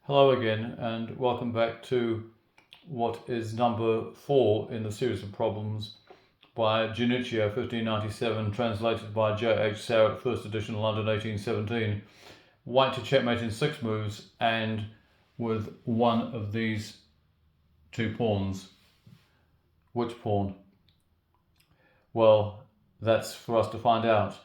Hello again, and welcome back to what is number 4 in the series of problems by Gianutio, 1597, translated by J.H. Sarratt, first edition, London, 1817. White to checkmate in 6 moves, and with one of these two pawns. Which pawn? Well, that's for us to find out.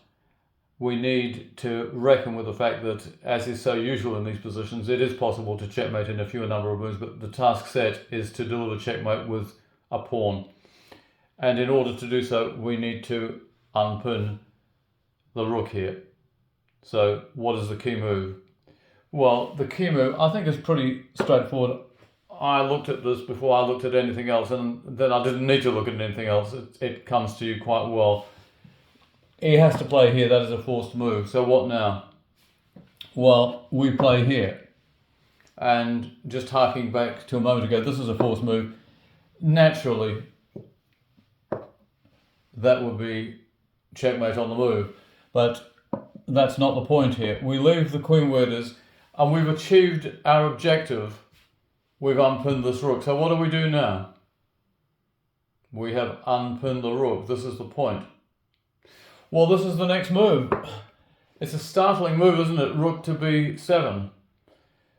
We need to reckon with the fact that, as is so usual in these positions, it is possible to checkmate in a fewer number of moves, but the task set is to deliver checkmate with a pawn. And in order to do so, we need to unpin the rook here. So what is the key move? Well, the key move, I think, is pretty straightforward. I looked at this before I looked at anything else, and then I didn't need to look at anything else. It comes to you quite well. He has to play here. That is a forced move. So what now? Well, we play here. And just harking back to a moment ago, this is a forced move. Naturally, that would be checkmate on the move. But that's not the point here. We leave the queen where it is, and we've achieved our objective. We've unpinned this rook. So what do we do now? We have unpinned the rook. This is the point. Well, this is the next move. It's a startling move, isn't it? Rook to b7.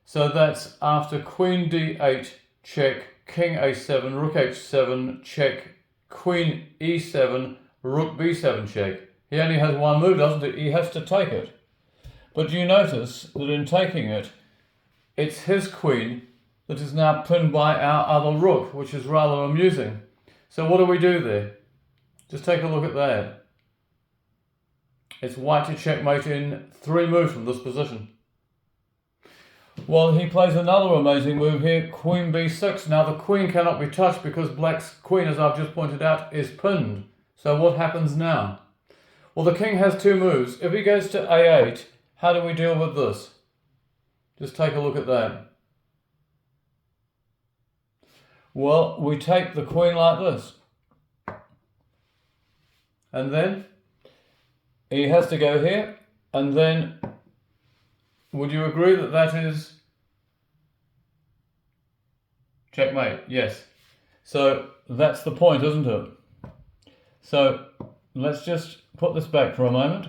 So that's after queen d8, check, king a7, rook h7, check, queen e7, rook b7, check. He only has one move, doesn't he? He has to take it. But do you notice that in taking it, it's his queen that is now pinned by our other rook, which is rather amusing. So what do we do there? Just take a look at that. It's white to checkmate in 3 moves from this position. Well, he plays another amazing move here, queen b6. Now the queen cannot be touched because black's queen, as I've just pointed out, is pinned. So what happens now? Well, the king has 2 moves. If he goes to a8, how do we deal with this? Just take a look at that. Well, we take the queen like this. And then he has to go here, and then would you agree that that is checkmate? Yes. So that's the point, isn't it? So let's just put this back for a moment.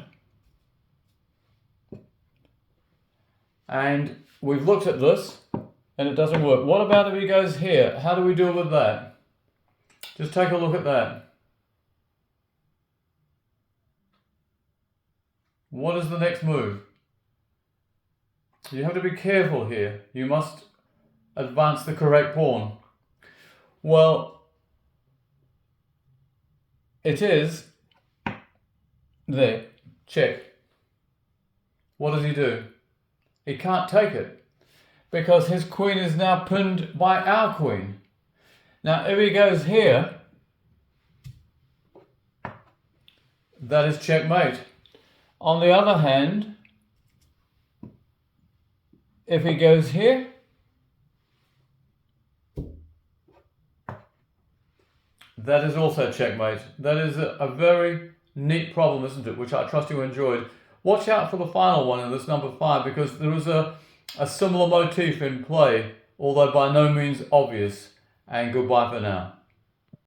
And we've looked at this, and it doesn't work. What about if he goes here? How do we deal with that? Just take a look at that. What is the next move? You have to be careful here. You must advance the correct pawn. Well, it is there. Check. What does he do? He can't take it because his queen is now pinned by our queen. Now, if he goes here, that is checkmate. On the other hand, if he goes here, that is also checkmate. That is a very neat problem, isn't it? Which I trust you enjoyed. Watch out for the final one in this number 5, because there is a similar motif in play, although by no means obvious. And goodbye for now.